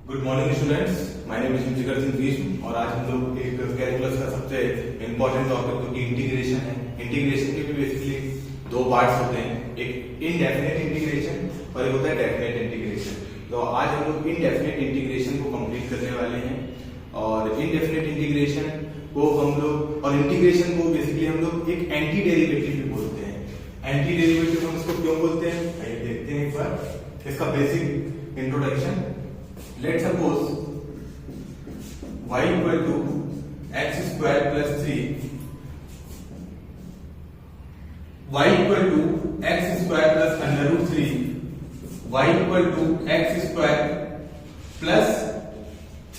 Good morning students, my name is जिगर सिंह भीष्म और आज हम लोग एक कैलकुलस का सबसे इंपॉर्टेंट टॉपिक जो कि इंटीग्रेशन है। इंटीग्रेशन के भी बेसिकली दो पार्ट्स होते हैं, एक इनडेफिनेट इंटीग्रेशन और एक होता है डेफिनेट इंटीग्रेशन। तो आज हम लोग इनडेफिनेट इंटीग्रेशन को कंप्लीट करने वाले हैं और इनडेफिनेट इंटीग्रेशन को हम लोग और इंटीग्रेशन को बेसिकली हम लोग एक एंटी डेरिवेटिव भी बोलते हैं। एंटी डेरिवेटिव हम इसको क्यों बोलते हैं आइए देखते हैं एक बार इसका basic introduction. Let's suppose y equal to x square plus 3, y equal to x square plus under root 3, y equal to x square plus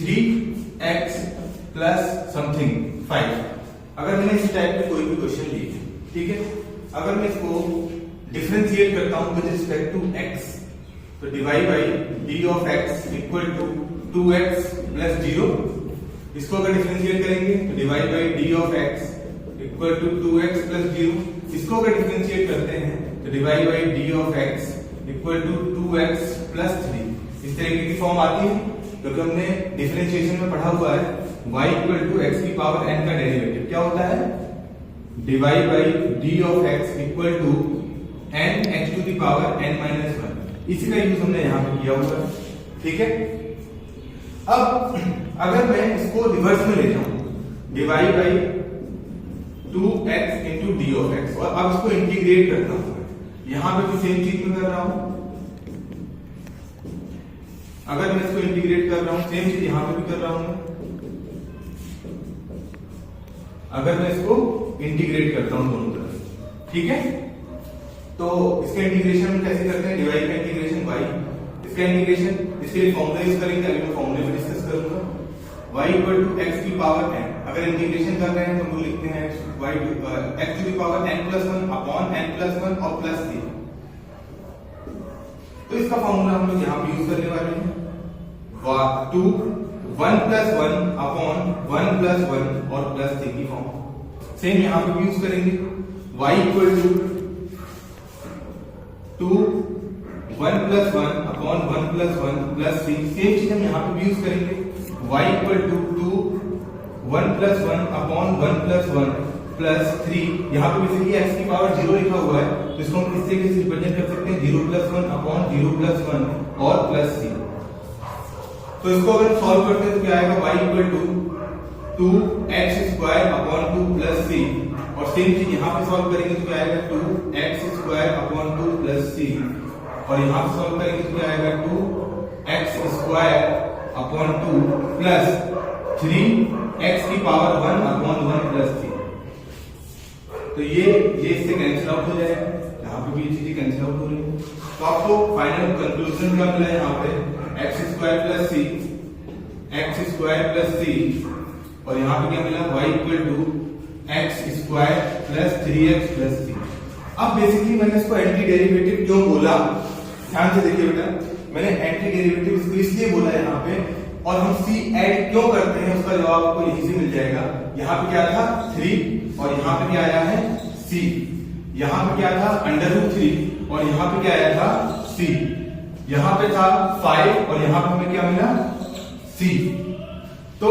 3x plus something 5। अगर मैंने इस टाइप में कोई भी क्वेश्चन ली, ठीक है, अगर मैं इसको डिफरेंशिएट करता हूं विद रिस्पेक्ट टू x, तो divide by d of x equal to 2x plus 0। इसको अगर डिफरेंशिएट करेंगे तो divide by d of x equal to 2x plus 0। इसको अगर डिफरेंशिएट करते हैं तो divide by d of x equal to 2x plus 3। इस तरीके की फॉर्म आती है क्योंकि हमने डिफरेंशिएशन में पढ़ा हुआ है y इक्वल टू x की पावर n का डेरिवेटिव क्या होता है, divide by d of x equal to n x to the power n minus 1। इसी का यूज हमने यहां पे किया हुआ है, ठीक है। अब अगर मैं इसको रिवर्स में ले जाऊं, divide by 2x into d of x, और अब इसको इंटीग्रेट करता हूं, यहां पे भी सेम चीज में कर रहा हूं। अगर मैं इसको इंटीग्रेट कर रहा हूं सेम चीज यहां पे भी कर रहा हूं। अगर मैं इसको इंटीग्रेट करता हूं दोनों तरफ, ठीक है, तो इसका इंटीग्रेशन हम कैसे करते हैं, डिवाइड का इंटीग्रेशन y, इसका इंटीग्रेशन इसके लिए फॉर्मूला यूज करेंगे, अभी मैं फॉर्मूले में डिस्कस करूंगा। y इक्वल टू x की पावर n, अगर इंटीग्रेशन कर रहे हैं तो हम लोग लिखते हैं y x to the power n plus 1 upon n plus 1 और प्लस 3। तो इसका फॉर्मूला हम लोग यहां पे यूज करने वाले हैं 2 1 प्लस 1 अपॉन 1 प्लस 1 और प्लस 3 की फॉर्म सेम यहां पे भी यूज करेंगे। y equal to 1 plus 1 upon 1 plus 1 plus 3, same चीज हम यहाँ पे भी यूज करेंगे। y equal to 1 plus 1 upon 1 plus 1 plus 3। यहाँ पे बेसिकली x की पावर 0 लिखा हुआ है तो इसको हम इस तरीके से रिप्रेजेंट कर सकते हैं 0 प्लस 1 अपॉन 0 प्लस 1 और प्लस 3। तो इसको अगर सॉल्व करते हैं तो क्या आएगा, y equal to 2x square upon 2 plus 3, और सेम चीज यहाँ पे सॉल्व करेंगे तो क्या आएगा 2x स्क्वायर अपॉन 2 प्लस 3, और यहाँ पे सॉल्व करेंगे तो क्या आएगा 2x square upon 2 plus 3x की पावर 1 अपॉन 1 प्लस 3। तो ये इससे कैंसिल आउट हो जाएगा, यहाँ पे भी ये चीजें कैंसिल आउट हो रही है। तो आपको फाइनल कंक्लूजन क्या मिला है यहाँ पे, x square plus c, x square plus c, और यहाँ पे क्या मिला y equal to x square plus 3x plus 3। अब बेसिकली मैंने इसको एंटी डेरिवेटिव क्यों बोला, ध्यान से देखिए बेटा, मैंने एंटी डेरिवेटिव इसको इसलिए बोला यहाँ पे, और हम c ऐड क्यों करते हैं उसका जवाब आपको यहीं से मिल जाएगा। यहाँ पे क्या था 3 और यहाँ पे क्या आया है c, यहाँ पे क्या था अंडर रूट 3 और यहाँ पे क्या आया था c, यहाँ पे था 5 और यहाँ पे हमें क्या मिला c। तो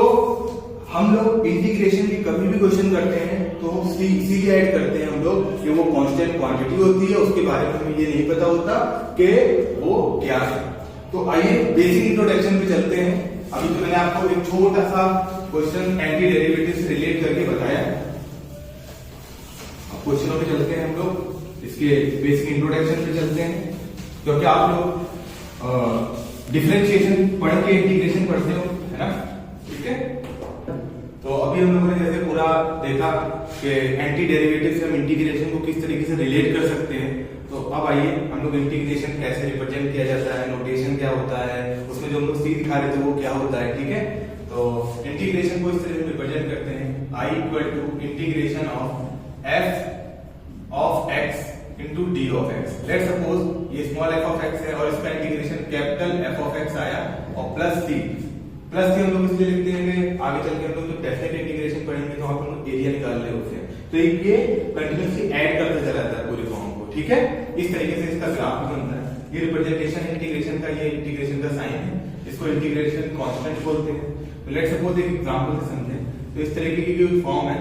हम लोग इंटीग्रेशन की कभी भी क्वेश्चन करते हैं तो सी ऐड करते हैं हम लोग कि वो कांस्टेंट क्वांटिटी होती है, उसके बारे में हमें ये नहीं पता होता कि वो क्या है। तो आइए बेसिक इंट्रोडक्शन पे चलते हैं। अभी तो मैंने आपको एक छोटा सा क्वेश्चन एंटी डेरिवेटिव से रिलेट करके बताया। अब क्वेश्चनों पे चलते हैं हम लोग, इसके बेसिक इंट्रोडक्शन पे चलते हैं, क्योंकि आप लोग डिफरेंशिएशन पढ़ के इंटीग्रेशन पढ़ते हो, है ना, ठीक है। तो अभी हम लोगों ने जैसे पूरा देखा कि एंटी डेरिवेटिव से हम इंटीग्रेशन को किस तरीके से रिलेट कर सकते हैं। तो अब आइए हम लोग इंटीग्रेशन कैसे रिप्रेजेंट किया जाता है, नोटेशन क्या होता है, उसमें जो हम लोग सी दिखा रहे थे वो क्या होता है, ठीक है। तो इंटीग्रेशन को इस तरह से रिप्रेजेंट करते हैं, i equal to integration of f of x into d of x. Let suppose ये स्मॉल f ऑफ x है और इसका integration capital f of x आया और प्लस c हम लोग इसलिए लिखते हैं, आगे चल के हम लोग जब डेफिनेट इंटीग्रेशन पढ़ेंगे तो हम लोग एरिया निकाल रहे होते हैं, तो ये कंटिन्यूअसली ऐड करते चला जाता है पूरी फॉर्म को, ठीक है। इस तरीके से इसका ग्राफ बनता है। ये रिप्रेजेंटेशन इंटीग्रेशन का, ये इंटीग्रेशन का साइन है। इसको इंटीग्रेशन कांस्टेंट बोलते हैं। तो लेट्स सपोज एक एग्जांपल से समझें, तो इस तरीके की कोई फॉर्म है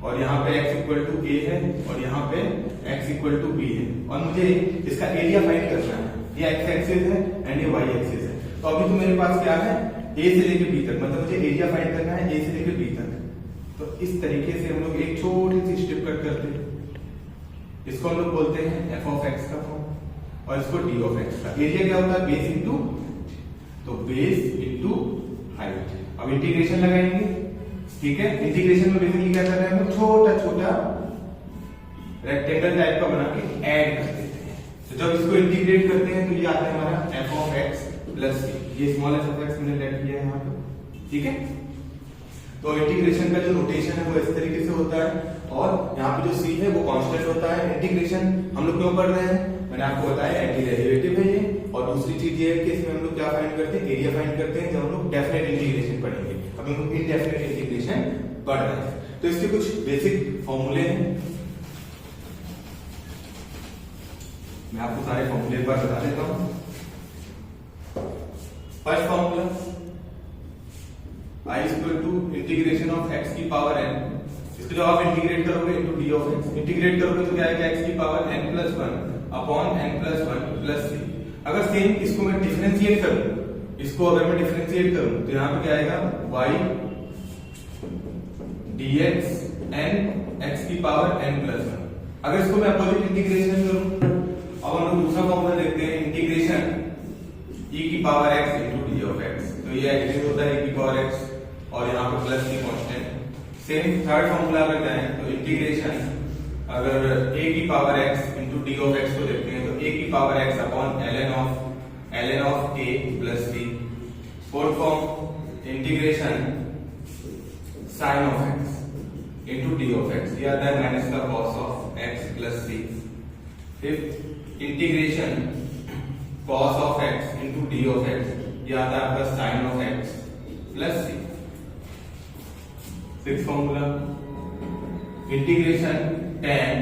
और यहाँ पे x इक्वल टू a है और यहाँ पे x इक्वल टू b है और मुझे इसका एरिया फाइंड करना है। ये x एक्सिस है एंड ये y एक्सिस है। तो अभी तो मेरे पास क्या है, a से लेकर b तक, मतलब मुझे एरिया फाइंड करना है a से लेकर b तक। तो इस तरीके से हम लोग एक छोटी सी स्टेप कट करते हैं, इसको हम लोग बोलते हैं f ऑफ x का फॉर्म और इसको d ऑफ x का। एरिया क्या होता है, बेस इंटू, तो बेस इंटू हाइट। अब इंटीग्रेशन लगाएंगे, ठीक है। इंटीग्रेशन में बेसिकली क्या कर रहे हैं हम लोग, छोटा छोटा रेक्टेंगल टाइप का बना के ऐड कर देते हैं। तो जब इसको इंटीग्रेट करते हैं तो ये आता है हमारा f of x plus c। ये स्मॉल f ऑफ x मैंने लेट किया है यहाँ पे, ठीक है। तो इंटीग्रेशन का जो नोटेशन है वो इस तरीके से होता है और यहाँ पे जो c है वो कांस्टेंट होता है। इंटीग्रेशन हम लोग क्यों पढ़ रहे हैं, मैंने आपको बताया एंटी डेरिवेटिव है ये। और दूसरी चीज ये है कि इसमें हम लोग क्या फाइंड करते हैं, एरिया फाइंड करते हैं जब हम लोग डेफिनेट इंटीग्रेशन पढ़ेंगे। अब हम लोग इनडेफिनेट इंटीग्रेशन पढ़ रहे हैं। तो इसके कुछ बेसिक फॉर्मूले हैं, मैं आपको सारे फॉर्मूले एक बार बता देता हूं। First formula i equal to integration of x की पावर n। इसको जब आप इंटीग्रेट करोगे into d of x, integrate करोगे तो क्या आएगा, x की power n plus 1 upon n plus 1 plus c। अगर सेम इसको मैं डिफरेंशिएट करूं, इसको अगर मैं डिफरेंशिएट करूं तो यहां पे क्या आएगा, y dx n x की पावर n प्लस 1। अगर इसको मैं अपोजिट इंटीग्रेशन करूं, अब हम लोग दूसरा फॉर्मूला देखते हैं, इंटीग्रेशन e की power x into d of x। तो ये एक्चुअली होता है e की पावर x और यहाँ पे प्लस की कांस्टेंट। सेम थर्ड फॉर्मूला अगर जाएं तो इंटीग्रेशन अगर a की power x into d of x को देखते हैं तो a की power x upon ln of a plus b। Fourth form integration sin of x into d of x, ये आता है माइनस का cos of x plus c। Fifth integration cos of x into d of x, ये आता है आपका sin of x plus c। Six formula integration tan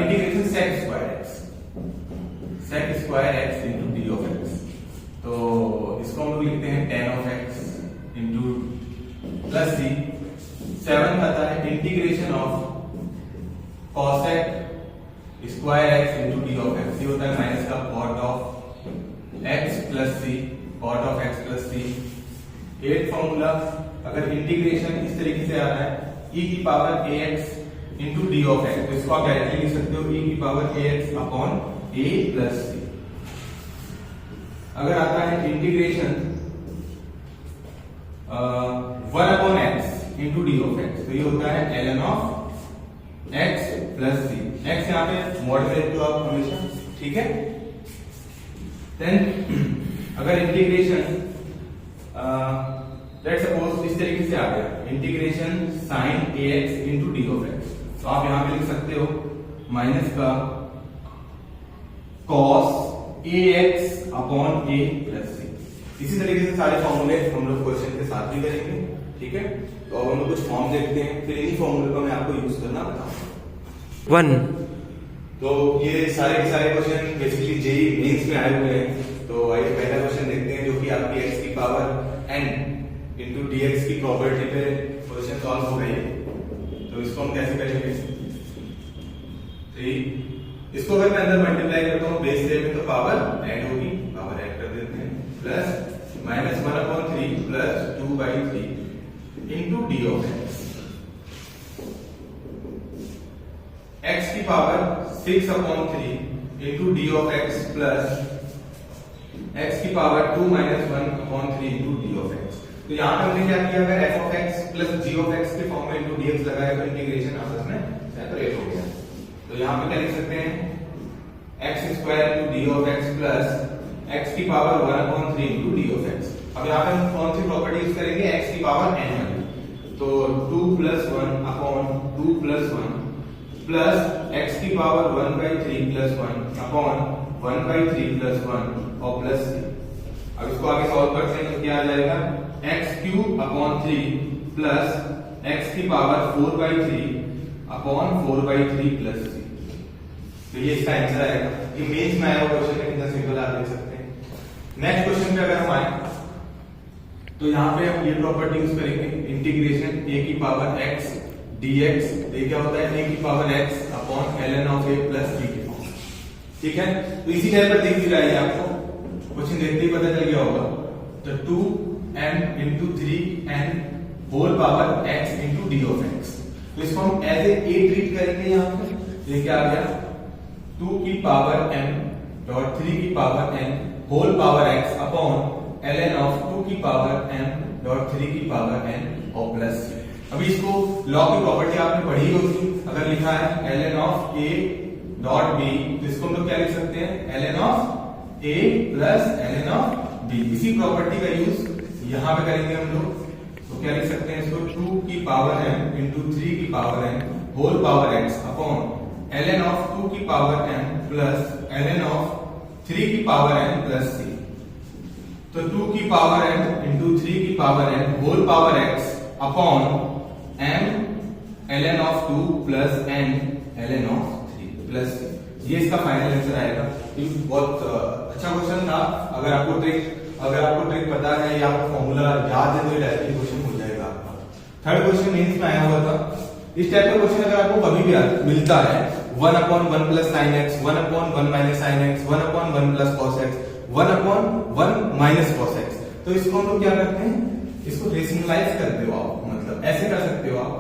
integration sec square x into d of x। तो इसको हम लोग लिखते हैं tan of x into plus c। Seven आता है integration of cosec square x into d of x, ये होता है माइनस का cot of x plus c, cot of x plus c। Eight formula अगर इंटीग्रेशन इस तरीके से आ रहा है e की power ax into d of x, तो इसको आप डायरेक्टली लिख सकते हो e की power ax upon a plus c। अगर आता है integration 1 upon x into d of x, तो ये होता है ln of x plus c। x यहाँ पे मॉड में रखते हो आप हमेशा, ठीक है। देन अगर इंटीग्रेशन लेट्स सपोज इस तरीके से आ गया, integration sin ax into d of x, तो आप यहां पे लिख सकते हो माइनस का cos ax upon a plus c। इसी तरीके से सारे फॉर्मूले हम लोग क्वेश्चन के साथ भी करेंगे, ठीक है। तो अब हम लोग कुछ फॉर्म देखते हैं, फिर इन्हीं फॉर्मूले को मैं आपको यूज करना बताऊंगा। 1 तो ये सारे के सारे क्वेश्चन बेसिकली जेई मेंस में आए हुए हैं। तो आइए पहला क्वेश्चन देखते हैं, जो कि आपकी x की पावर n इनटू dx की प्रॉपर्टी पे क्वेश्चन सॉल्व हो गई है। तो इसको हम कैसे करेंगे, इसको अगर मैं अंदर मल्टीप्लाई करता हूँ बेस से तो पावर ऐड होगी, पावर ऐड कर देते हैं, plus minus 1/3 plus 2/3 into d of x। x की power 6/3 into d of x plus x की power 2 minus 1/3 into d of x। तो यहाँ पे हमने क्या किया, अगर f of x plus g of x के फॉर्म में इनटू dx लगाया तो इंटीग्रेशन आपस में सेपरेट हो गया। तो यहाँ पे क्या लिख सकते हैं, x square into d of x plus x की power 1/3 into d of x। अब यहाँ पे हम कौन सी प्रॉपर्टी यूज करेंगे, x की पावर n वाली। तो 2 plus 1 upon 2 plus 1 plus x की पावर 1/3 प्लस 1 अपॉन 1/3 प्लस 1 और प्लस c। अब इसको आगे सॉल्व करते हैं तो क्या आ जाएगा, x cube upon 3 plus x की पावर 4/3 अपॉन 4/3 प्लस c। तो ये इसका आंसर आएगा। ये मेंस में आया हुआ क्वेश्चन है, कितना सिंपल आप देख सकते हैं। नेक्स्ट क्वेश्चन पे अगर हम आए तो यहाँ पे हम ये प्रॉपर्टी यूज करेंगे, इंटीग्रेशन a की पावर x dx, ये क्या होता है a की power x upon ln of a plus b के फॉर्म। ठीक है, तो इसी टाइप पर देख लीजिए, आपको क्वेश्चन देखते ही पता चल गया होगा। तो 2m into 3n whole power x into d of x, तो इसको हम एज ए ट्रीट करेंगे। यहाँ पे ये क्या आ गया, 2 की पावर m डॉट 3 की power n whole power x upon ln of 2 की पावर m डॉट 3 की पावर n और प्लस। अभी इसको लॉ की प्रॉपर्टी आपने पढ़ी होगी, अगर लिखा है ln of a dot b, तो इसको हम लोग क्या लिख सकते हैं, ln of a plus ln of b। इसी प्रॉपर्टी का यूज यहाँ पे करेंगे हम लोग, तो क्या लिख सकते हैं इसको, 2 की पावर m इंटू 3 की power n whole power x upon ln of 2 की power m plus ln of 3 की पावर n प्लस c। तो 2 की पावर m इंटू 3 की power n whole power x upon m ln of 2 plus n ln of 3 plus c। ये इसका final answer आएगा। ये बहुत अच्छा क्वेश्चन था। अगर आपको ट्रिक पता है या आपको फॉर्मूला याद है तो ये डायरेक्टली क्वेश्चन हो जाएगा आपका। थर्ड क्वेश्चन मेंस में आया हुआ था। इस टाइप का क्वेश्चन अगर आपको कभी भी मिलता है, 1 upon 1 plus sine x, 1 upon 1 minus sine x, 1 upon 1 plus cos x, 1 upon 1 minus cos x, तो इसको हम लोग क्या करते हैं, इसको रेशनलाइज करते हो आप, मतलब ऐसे कर सकते हो आप,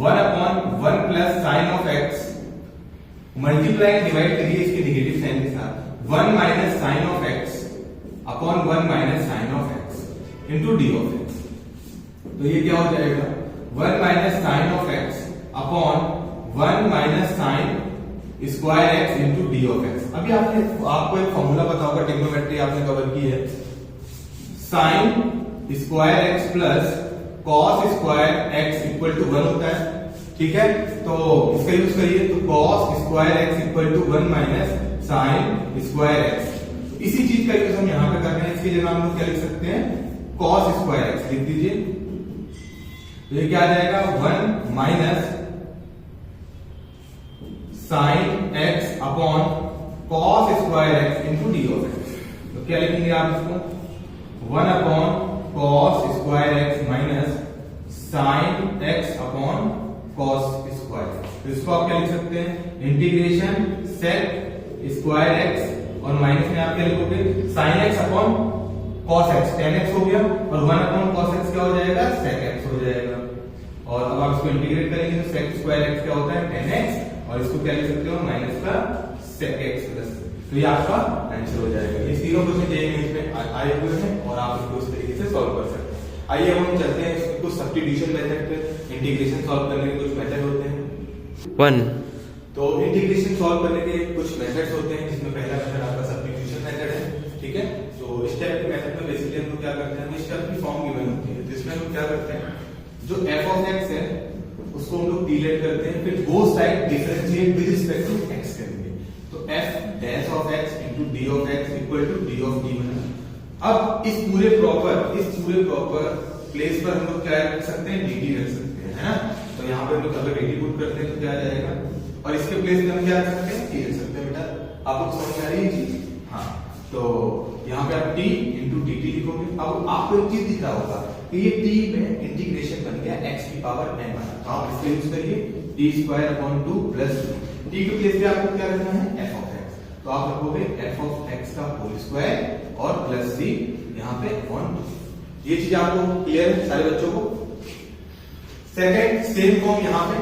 1 upon 1 plus sine of x multiply divide करिए इसके नेगेटिव साइन के साथ, 1 minus sine of x upon 1 minus sine of x into d of x. तो ये क्या हो जाएगा, 1 minus sine of x upon 1 minus sine square x into d of x. अभी आपको एक फॉर्मूला पता होगा, ट्रिग्नोमेट्री आपने कवर की है, sine square x plus cos square x equal to 1 होता है। ठीक है, तो इसका यूज करिए, तो cos square x equal to 1 minus sine square x. इसी चीज का यूज हम यहां पे कर रहे हैं। इसकी जगह हम लोग क्या लिख सकते हैं, कॉस स्क्वायर एक्स लिख दीजिए, तो ये क्या आ जाएगा, 1 minus sine x upon cos square x into d of x. तो क्या लिखेंगे आप इसको, 1 upon cos square x minus sine x upon cos square. तो इसको आप क्या लिख सकते हैं, इंटीग्रेशन सेक स्क्वायर एक्स और माइनस में आप क्या लिखोगे, sine x upon cos x, tan x हो गया, और 1 अपॉन कॉस एक्स क्या हो जाएगा, sec x हो जाएगा। और अब आप इसको इंटीग्रेट करेंगे तो sec स्क्वायर एक्स क्या होता है, tan x, और इसको क्या लिख सकते हो, माइनस का sec x प्लस। तो ये आपका आंसर हो जाएगा। ये तीनों क्वेश्चन जेईई में आए हुए हैं और आप इसको इस तरीके से सॉल्व कर सकते हैं। आइए अब हम चलते हैं कुछ सब्स्टिट्यूशन मेथड पे। इंटीग्रेशन सॉल्व करने के कुछ मेथड होते हैं 1। तो इंटीग्रेशन सॉल्व करने के कुछ मेथड्स होते हैं, जिसमें पहला मेथड आपका सब्स्टिट्यूशन मेथड है। ठीक है, तो इस टाइप के मेथड में बेसिकली हम लोग क्या करते हैं, इस टाइप की फॉर्म गिवन होती है, जिसमें हम क्या करते हैं, जो f ऑफ x है उसको हम लोग डिलीट करते हैं, फिर both side differentiate with respect to x करेंगे। तो f dash of x into d of x equal to d of d बना। अब इस पूरे प्रॉपर प्लेस पर हम लोग क्या रख सकते हैं, dt रख सकते हैं, है ना। तो यहाँ पे हम लोग अगर dt पुट करते हैं तो क्या आ जाएगा, और इसके प्लेस में हम क्या रख सकते हैं, t रख सकते हैं। बेटा आपको समझ में आ रही है चीज, हाँ। तो यहाँ पे आप t इंटू dt लिखोगे। अब आपको एक चीज दिख रहा होगा कि ये t में इंटीग्रेशन बन गया x की पावर n वाला, तो आप इसको यूज करिए, t square upon 2 plus t के प्लेस पे आपको क्या रखना है, f ऑफ x। तो आप रखोगे f ऑफ x का होल स्क्वायर और प्लस c यहाँ पे अपॉन 2। ये चीज आपको क्लियर है सारे बच्चों को। सेकंड सेम फॉर्म यहाँ पे,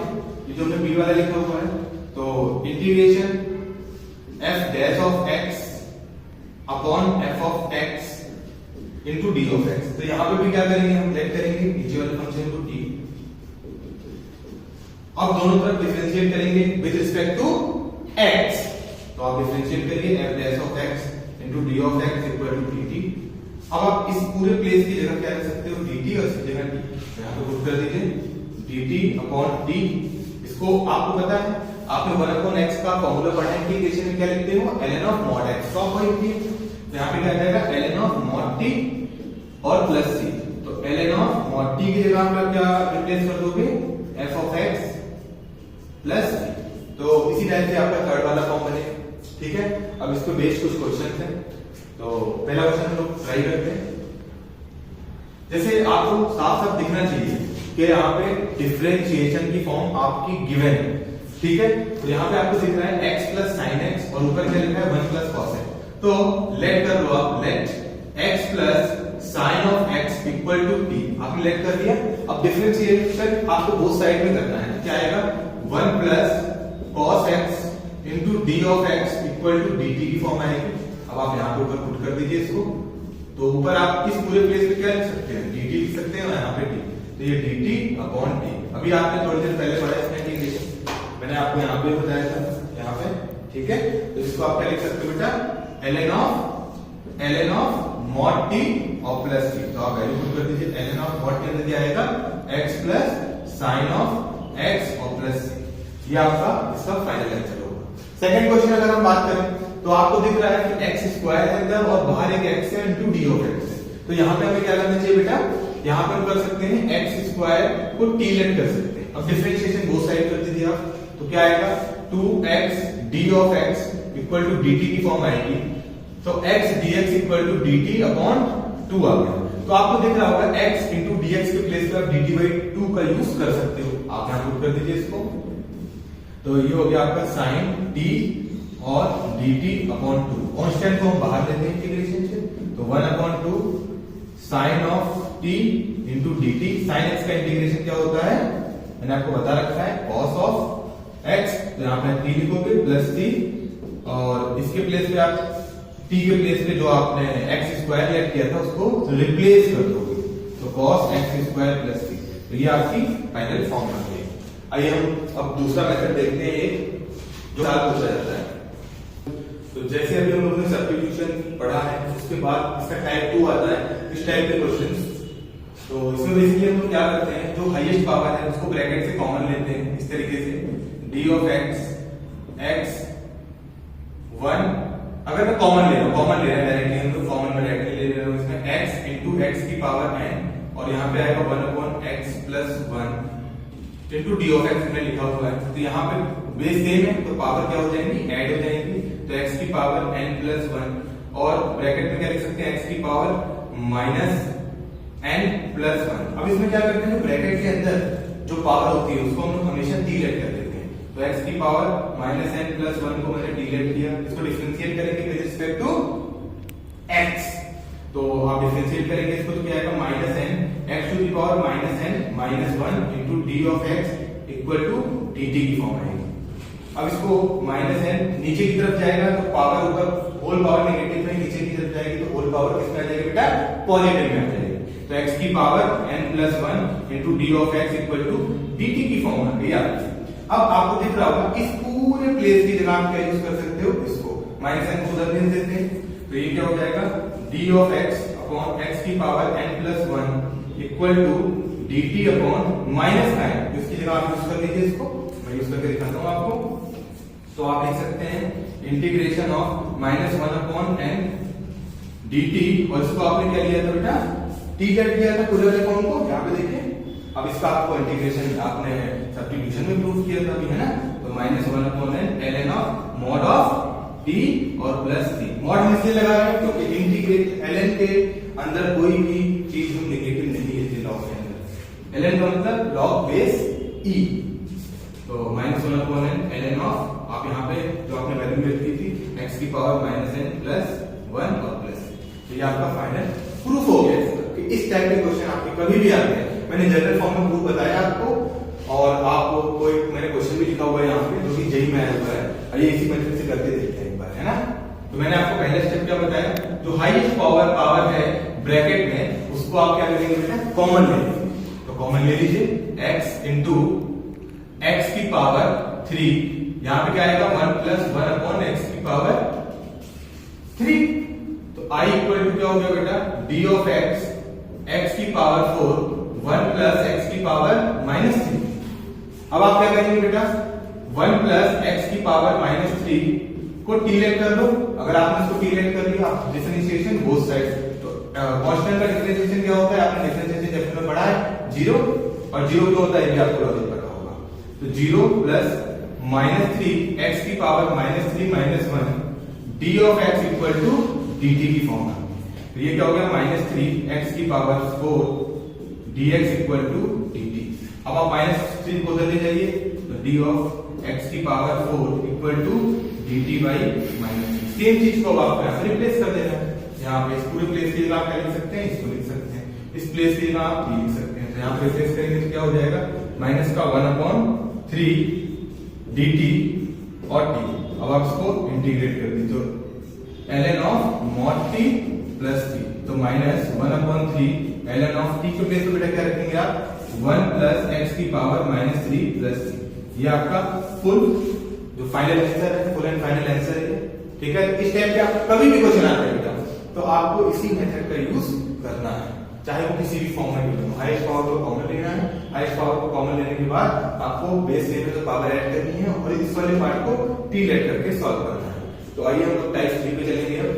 ये जो हमने b वाला लिखा हुआ है, तो integration f dash of x upon f of x into d of x। तो यहाँ पे भी क्या करेंगे, हम लेट करेंगे नीचे वाले फंक्शन को t, अब दोनों तरफ डिफरेंशिएट करेंगे विद रिस्पेक्ट टू x। तो आप डिफरेंशिएट करिए, f dash of x into d of x equal to dt। अब आप इस पूरे प्लेस की जगह क्या रख सकते हो, dt, और इस जगह t, यहाँ पे पुट कर दीजिए dt अपॉन t। इसको आपको पता है, आपने 1 अपॉन x का फॉर्मूला पढ़ा है, इंटीग्रेशन में क्या लिखते हो, ln ऑफ मॉड x। तो वही थी, तो यहाँ पे क्या जाएगा, ln ऑफ मॉड t और प्लस c। तो ln ऑफ मॉड t की जगह आप क्या रिप्लेस कर दोगे, f of x plus c। तो इसी टाइप से आपका थर्ड वाला फॉर्म बनेगा। ठीक है, अब इस पे बेस्ड कुछ क्वेश्चन हैं। तो पहला क्वेश्चन हम लोग ट्राई करते हैं। जैसे आपको साफ साफ दिखना चाहिए कि यहाँ पे डिफरेंशिएशन की फॉर्म आपकी गिवन है, ठीक है। तो यहाँ पे आपको दिख रहा है x प्लस साइन एक्स और ऊपर क्या लिखा है 1 प्लस कॉस एक्स। तो लेट कर लो आप, let x plus sine of x equal to t। आपने लेट कर दिया। अब डिफरेंशिएशन आपको बोथ साइड में करना है। क्या आएगा 1 plus cos x into d of x equal to dt की फॉर्म आएगी। अब आप यहाँ पे ऊपर पुट कर दीजिए इसको। तो ऊपर आप इस पूरे प्लेस पे क्या लिख सकते हैं, dt लिख सकते हैं और यहाँ पे t। तो ये dt अपॉन t। अभी आपने थोड़ी देर पहले पढ़ा इसमें इंटीग्रेशन, मैंने आपको यहाँ पे बताया था, यहाँ पे, ठीक है। तो इसको आप क्या लिख सकते हो बेटा, ln ऑफ mod t और प्लस t। तो आप वैल्यू पुट कर दीजिए। ln ऑफ mod के अंदर क्या आएगा x plus sine of x और प्लस c। ये आपका इसका फाइनल आंसर होगा। सेकंड क्वेश्चन अगर हम बात करें तो आपको दिख रहा है कि x स्क्वायर है अंदर और बाहर एक x है इनटू d ऑफ x है। तो यहाँ पे हमें क्या करना चाहिए बेटा, यहाँ पे हम कर सकते हैं x स्क्वायर को t लेट कर सकते हैं। अब डिफरेंशिएशन बोथ साइड कर दीजिए आप। तो क्या आएगा 2x d of x equal to dt की फॉर्म आएगी। तो x dx equal to dt upon 2 आ गया। तो आपको दिख रहा होगा x इंटू dx के प्लेस पे आप dt बाई 2 का यूज कर सकते हो। आप यहाँ पुट कर दीजिए इसको। तो ये हो गया आपका साइन t और dt अपॉन 2। कांस्टेंट को हम बाहर लेते हैं इंटीग्रेशन से। तो 1 upon 2 sine of t into dt। Sine x का इंटीग्रेशन क्या होता है, मैंने आपको बता रखा है, कॉस ऑफ x। तो यहाँ पे 3 लिखोगे प्लस t और इसके प्लेस पे आप t के प्लेस पे जो आपने x स्क्वायर लेट किया था उसको रिप्लेस कर दोगे। तो cos x square plus t। तो ये आपकी फाइनल फॉर्म आ गई। आइए हम अब दूसरा मेथड देखते हैं, जो साल पूछा जाता है। तो जैसे अभी हम लोगों ने सब्स्टिट्यूशन पढ़ा है, उसके बाद इसका टाइप 2 आता है, इस टाइप के क्वेश्चंस। तो इसमें बेसिकली हम लोग क्या करते हैं, जो हाईएस्ट पावर है उसको ब्रैकेट से कॉमन लेते हैं इस तरीके से, d ऑफ x x 1। अगर मैं कॉमन ले रहा हूं, कॉमन ले रहे हैं डायरेक्टली हम लोग, कॉमन में डायरेक्टली ले रहे हैं इसमें x इंटू x की पावर n और यहाँ पे आएगा 1 upon x plus 1 into d of x में लिखा हुआ है। तो यहाँ पे बेस सेम है तो पावर क्या हो जाएंगी, ऐड हो जाएंगी। तो x की पावर n प्लस 1 और ब्रैकेट में क्या लिख सकते हैं, x की पावर माइनस n प्लस 1। अब इसमें क्या करते हैं, ब्रैकेट के अंदर जो पावर होती है उसको हम लोग हमेशा डिलेट कर देते हैं। तो x की पावर माइनस n प्लस 1 को मैंने डिलेट किया। इसको डिफरेंशिएट करेंगे विद रिस्पेक्ट टू x। तो आप डिफरेंशिएट करेंगे इसको तो क्या आएगा minus n x to the power minus n minus 1 into d of x equal to dt की फॉर्म आएगी। अब इसको माइनस n नीचे की तरफ जाएगा तो पावर ऊपर, होल पावर नेगेटिव में नीचे की तरफ जाएगी तो होल पावर किसमें आ जाएगी बेटा, पॉजिटिव में आ जाएगी। तो x की power n plus 1 into d of x equal to dt की फॉर्म आ गई आपकी। अब आपको दिख रहा होगा इस पूरे प्लेस की जगह आप क्या यूज कर सकते हो, इसको माइनस n को उधर भेज देते हैं। तो ये क्या हो जाएगा d of x upon x की power n plus 1 equal to dt upon minus 9। तो इसकी जगह आप यूज कर लीजिए इसको, मैं यूज करके दिखाता हूँ आपको। तो आप लिख सकते हैं integration of minus 1 upon n dt और इसको आपने क्या लिया था बेटा, t लेट किया था पूरे वाले फॉर्म को। यहाँ पे देखिए अब इसका आपको इंटीग्रेशन आपने सब्स्टिट्यूशन में प्रूव किया था अभी, है ना। तो minus 1 upon n ln of mod of t और प्लस t। मॉड हम इसलिए लगा रहे हैं क्योंकि इंटीग्रेट ln के अंदर कोई भी चीज हम नेगेटिव नहीं लेते लॉग के अंदर। ln का मतलब लॉग बेस e। तो minus 1 upon n ln of, आप यहाँ पे जो आपने वैल्यू लिख दी थी x की पावर माइनस n प्लस 1 और प्लस। तो ये आपका फाइनल प्रूफ हो गया कि इस टाइप के क्वेश्चन आपके कभी भी आते हैं। मैंने जनरल फॉर्म में प्रूफ बताया आपको और आपको कोई मैंने क्वेश्चन भी लिखा हुआ है यहाँ पे जो कि जेई में आया हुआ है। आइए इसी मेथड से करके देखते हैं एक बार, है ना। तो मैंने आपको पहला स्टेप क्या बताया, जो हाईएस्ट पावर है ब्रैकेट में उसको आप क्या करेंगे बेटा, कॉमन लेंगे। तो कॉमन ले लीजिए x इंटू x की पावर 3। यहाँ पे क्या आएगा 1 प्लस 1 अपॉन x की पावर 3। तो i इक्वल टू क्या हो गया बेटा, d ऑफ x की पावर 4 1 प्लस x की पावर माइनस 3। अब आप क्या करेंगे बेटा, 1 प्लस x की पावर माइनस 3 को t लेट कर दो। अगर आपने इसको t लेट कर लिया, डिफरेंशिएशन बोथ साइड। तो कांस्टेंट का डिफरेंशिएशन क्या होता है, आपने डिफरेंशिएशन चैप्टर में पढ़ा है, 0 और 0 क्या होता है ये भी आपको लॉजिक पता होगा। तो 0 प्लस माइनस 3 x की power minus 3 minus 1 d of x equal to dt की फॉर्म आ गई। तो ये क्या हो गया -3 x की power 4 dx equal to dt। अब आप -3 को उधर ले जाइए तो d ऑफ x की power 4 equal to dt by -3। Same चीज को आप यहाँ पे रिप्लेस कर देना है। यहाँ पे इस पूरे प्लेस के लिए आप क्या लिख सकते हैं, इसको लिख सकते हैं, इस प्लेस के लिए आप ये लिख सकते हैं। तो यहाँ पे रिप्लेस करेंगे तो क्या हो जाएगा -1/3 dt और t। अब आप इसको इंटीग्रेट कर दीजिए तो ln of mod t plus t, तो -1/3 ln ऑफ t के प्लेस पे बेटा क्या रखेंगे आप 1 प्लस x की पावर -3 प्लस t। ये आपका फुल जो फाइनल आंसर है, फुल एंड फाइनल आंसर है। ठीक है, इस टाइप के आप कभी भी क्वेश्चन आता है बेटा तो आपको इसी मेथड का यूज करना है, चाहे वो किसी भी फॉर्म में हो। हाईएस्ट पावर को कॉमन लेना है, हाईएस्ट पावर को कॉमन लेने के बाद आपको बेस से में तो पावर ऐड करनी है और इस वाले पार्ट को t लेट करके सॉल्व करना है। तो आइए हम लोग टाइप 3 पे चलेंगे। अब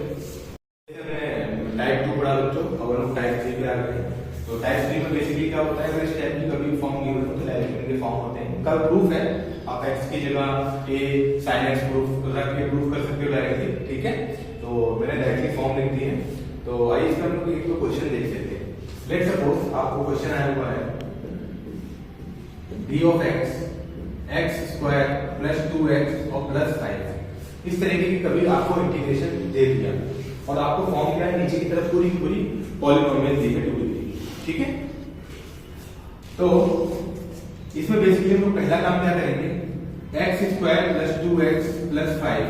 टाइप 2 पढ़ा बच्चों, अब हम टाइप 3 पे आ गए हैं। तो टाइप 3 में बेसिकली क्या होता है, अगर इस टाइप की कभी फॉर्म गिवन हो तो डायरेक्ट के फॉर्म होते हैं। इनका प्रूफ है, आप x की जगह a sin x प्रूफ रख के प्रूफ कर सकते हो डायरेक्टली। ठीक है, तो मैंने डायरेक्टली फॉर्म लिख दी है। तो आइए इसका हम लोग एक तो क्वेश्चन देख लेते हैं। लेट सपोज आपको क्वेश्चन आया हुआ है d of x square plus 2x और प्लस 5। इस तरीके की कभी आपको इंटीग्रेशन दे दिया और आपको फॉर्म क्या है, नीचे की तरफ पूरी पूरी पॉलिनोमियल दी है 2 डिग्री। ठीक है, तो इसमें बेसिकली हम लोग पहला काम क्या करेंगे, x square plus 2x plus 5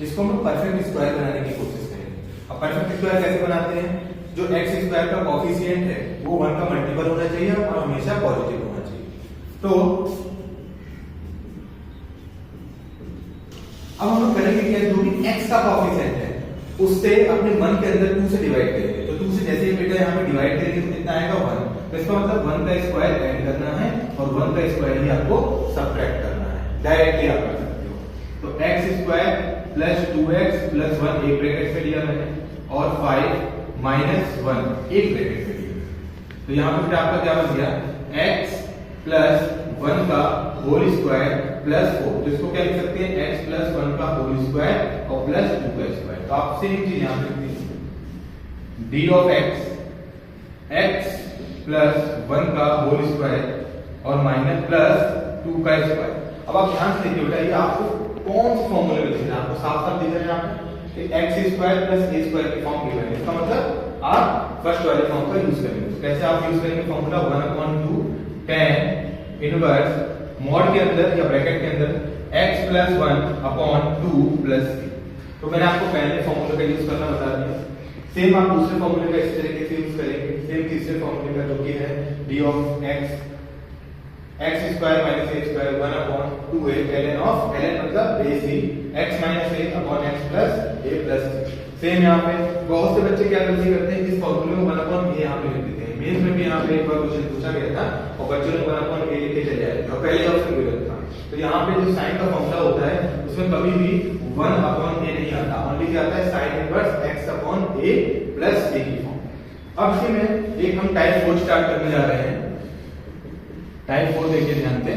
इसको हम परफेक्ट स्क्वायर बनाने की कोशिश करेंगे। अब परफेक्ट स्क्वायर कैसे बनाते हैं, जो x स्क्वायर का कोएफिशिएंट है वो 1 का मल्टीपल होना चाहिए और हमेशा पॉजिटिव होना चाहिए। तो अब हम लोग करेंगे क्या, जो भी x का कोएफिशिएंट है उससे अपने मन के अंदर 2 से डिवाइड करेंगे। तो 2 से जैसे ही बेटा यहाँ पे डिवाइड करेंगे तो कितना आएगा 1। तो इसका मतलब 1 का स्क्वायर ऐड करना है और 1 का स्क्वायर ही आपको सब्ट्रैक्ट करना है। डायरेक्टली आप कर सकते हो। तो x square plus 2x plus 1 एक ब्रैकेट में लिया मैंने और 5 माइनस 1 एक ब्रैकेट में लिया। तो यहाँ पे आपका क्या बन गया, x प्लस 1 का होल स्क्वायर प्लस 4। तो इसको क्या लिख सकते हैं, x प्लस 1 का होल स्क्वायर और प्लस 2 का स्क्वायर। तो आप सेम चीज यहाँ पे लिख दीजिए, d ऑफ x प्लस 1 का होल स्क्वायर और माइनस प्लस 2 का स्क्वायर। अब आप ध्यान से देखिए बेटा, ये आपको कौन से फॉर्मूले में लिखना है, आपको साफ साफ दिख रहा है यहाँ पे x square plus a square की फॉर्म गिवन है। इसका मतलब आप फर्स्ट वाले फॉर्म का यूज करेंगे। कैसे आप यूज करेंगे, फॉर्मूला 1/2 tan इनवर्स मॉड के अंदर या ब्रैकेट के अंदर x प्लस 1/2 प्लस 3। तो मैंने आपको पहले फॉर्मूले का यूज करना बता दिया। सेम आप दूसरे फॉर्मूले का इस तरीके से यूज करेंगे। सेम तीसरे फॉर्मूले का जो कि है d of x square minus a square 1/2a ln of ln मतलब base he x minus a upon x plus a plus c। Same यहाँ पे बहुत से बच्चे क्या गलती करते हैं, इस फॉर्मूले में 1/a यहाँ पे लिख देते हैं। मेंस में भी यहाँ पे एक बार क्वेश्चन पूछा गया था और बच्चों ने 1/a लिख के चले आए थे, पहले ऑप्शन गिवन था। तो यहाँ पे जो साइन का फॉर्मूला होता है उसमें कभी भी 1/a नहीं आता, ओनली क्या आता है sine inverse x upon a plus a की फॉर्म। अब इसी में एक हम टाइप 4 स्टार्ट करने जा रहे हैं। टाइप 4 देखिए ध्यान से,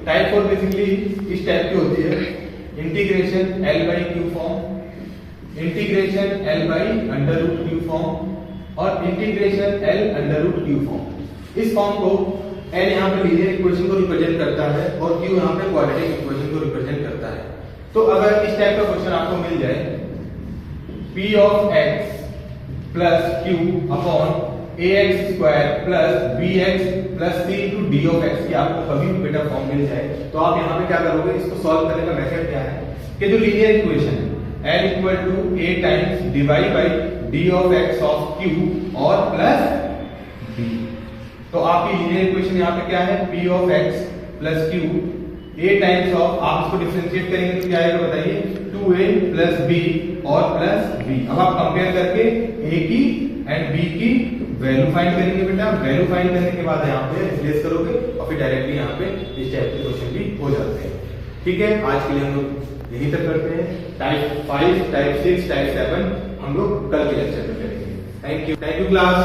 टाइप 4 बेसिकली इस टाइप की होती है, integration L by Q form, integration L by under root Q form और integration L under root Q form. इस फॉर्म को L यहाँ पे लीनियर इक्वेशन को रिप्रेजेंट करता है और Q यहाँ पे क्वाड्रेटिक इक्वेशन को रिप्रेजेंट करता है। तो अगर इस टाइप का क्वेश्चन आपको मिल जाए P of x plus Q upon ax square plus bx plus c to d of x की आपको कभी भी बेटा फॉर्म मिल जाए तो आप यहाँ पे क्या करोगे, इसको सॉल्व करने का मेथड क्या है कि जो लीनियर इक्वेशन है l equal to a times dy by d of x of q और प्लस b। तो आपकी लीनियर इक्वेशन यहाँ पे क्या है, p of x plus q a times of, आप इसको डिफरेंशिएट करेंगे तो क्या आएगा बताइए, 2a प्लस b और प्लस b। अब आप कंपेयर करके a की एंड b की वैल्यू फाइंड करेंगे बेटा। वैल्यू फाइंड करने के बाद यहाँ पे रिप्लेस करोगे और फिर डायरेक्टली यहाँ पे इस टाइप के क्वेश्चन भी हो जाते हैं। ठीक है, आज के लिए हम लोग यहीं तक करते हैं। टाइप 5, टाइप 6, टाइप 7 हम लोग कल के लेक्चर में करेंगे। Thank you class.